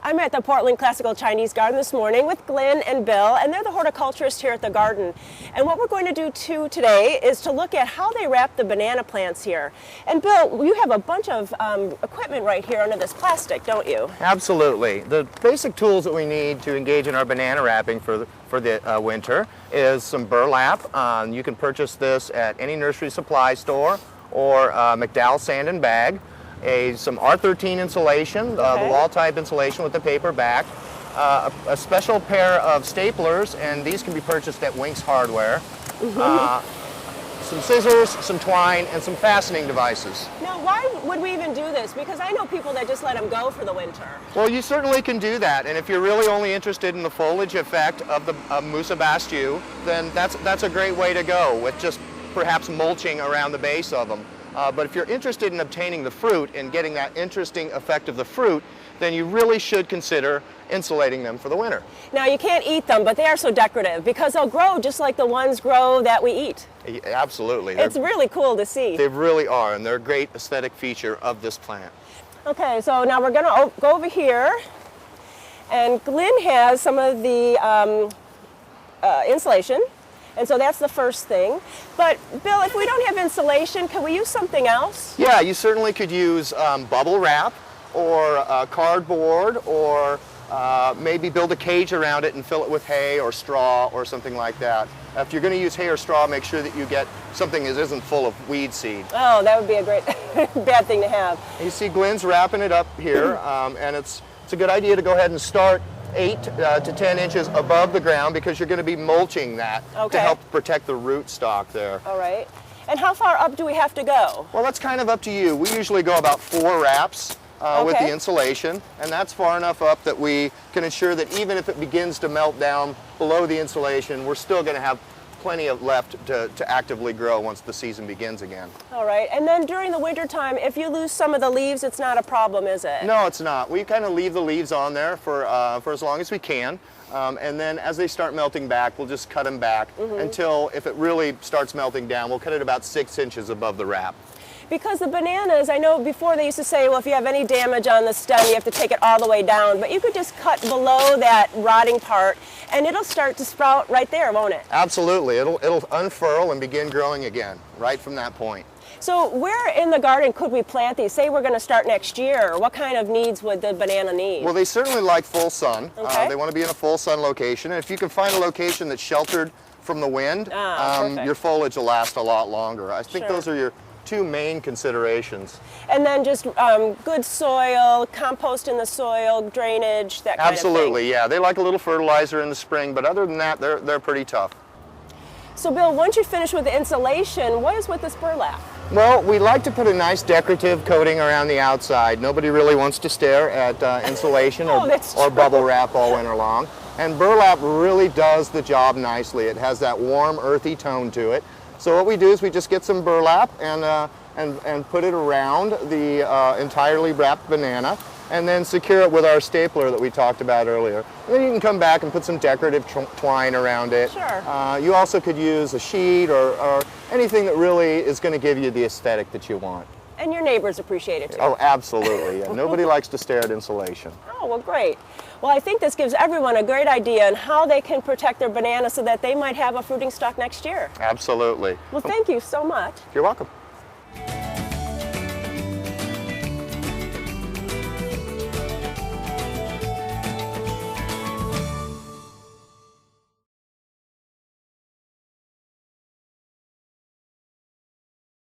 I'm at the Portland Classical Chinese Garden this morning with Glin and Bill, and they're the horticulturists here at the garden. And what we're going to do today is to look at how they wrap the banana plants here. And Bill, you have a bunch of equipment right here under this plastic, don't you? Absolutely. The basic tools that we need to engage in our banana wrapping for the winter is some burlap. You can purchase this at any nursery supply store or McDowell sand and bag. Some R13 insulation, the wall type insulation with the paper back, a special pair of staplers, and these can be purchased at Winks Hardware, some scissors, some twine, and some fastening devices. Now, why would we even do this? Because I know people that just let them go for the winter. Well, you certainly can do that, and if you're really only interested in the foliage effect of the Musa bastu, then that's a great way to go, with just perhaps mulching around the base of them. But if you're interested in obtaining the fruit and getting that interesting effect of the fruit, then you really should consider insulating them for the winter. Now, you can't eat them, but they are so decorative because they'll grow just like the ones grow that we eat. Absolutely. It's really cool to see. They really are, and they're a great aesthetic feature of this plant. Okay, so now we're going to go over here, and Glin has some of the insulation. And so that's the first thing. But Bill, if we don't have insulation, can we use something else? Yeah, you certainly could use bubble wrap or cardboard, or maybe build a cage around it and fill it with hay or straw or something like that. If you're going to use hay or straw, make sure that you get something that isn't full of weed seed. Oh, that would be a great bad thing to have. You see Glin's wrapping it up here, and it's a good idea to go ahead and start 8 to 10 inches above the ground, because you're going to be mulching that to help protect the root stock there. All right. And how far up do we have to go? Well, that's kind of up to you. We usually go about 4 wraps with the insulation, and that's far enough up that we can ensure that even if it begins to melt down below the insulation, we're still going to have plenty of left to actively grow once the season begins again. All right, and then during the winter time, if you lose some of the leaves, it's not a problem, is it? No, it's not. We kind of leave the leaves on there for as long as we can, and then as they start melting back, we'll just cut them back until, if it really starts melting down, we'll cut it about 6 inches above the wrap. Because the bananas, I know before they used to say, well, if you have any damage on the stem, you have to take it all the way down, but you could just cut below that rotting part and it'll start to sprout right there, won't it? Absolutely. It'll unfurl and begin growing again right from that point. So where in the garden could we plant these? Say we're going to start next year. What kind of needs would the banana need? Well, they certainly like full sun. They want to be in a full sun location. And if you can find a location that's sheltered from the wind, your foliage will last a lot longer. I think those are your 2 main considerations. And then just good soil, compost in the soil, drainage, that kind of thing. Absolutely, yeah. They like a little fertilizer in the spring, but other than that, they're pretty tough. So Bill, once you finish with the insulation, what is with this burlap? Well, we like to put a nice decorative coating around the outside. Nobody really wants to stare at insulation or bubble wrap all winter long. And burlap really does the job nicely. It has that warm, earthy tone to it. So what we do is we just get some burlap and put it around the entirely wrapped banana, and then secure it with our stapler that we talked about earlier. And then you can come back and put some decorative twine around it. Sure. You also could use a sheet or anything that really is going to give you the aesthetic that you want. And your neighbors appreciate it too. Oh, absolutely. Yeah. Nobody likes to stare at insulation. Oh, well, great. Well, I think this gives everyone a great idea on how they can protect their bananas so that they might have a fruiting stock next year. Absolutely. Well, thank you so much. You're welcome.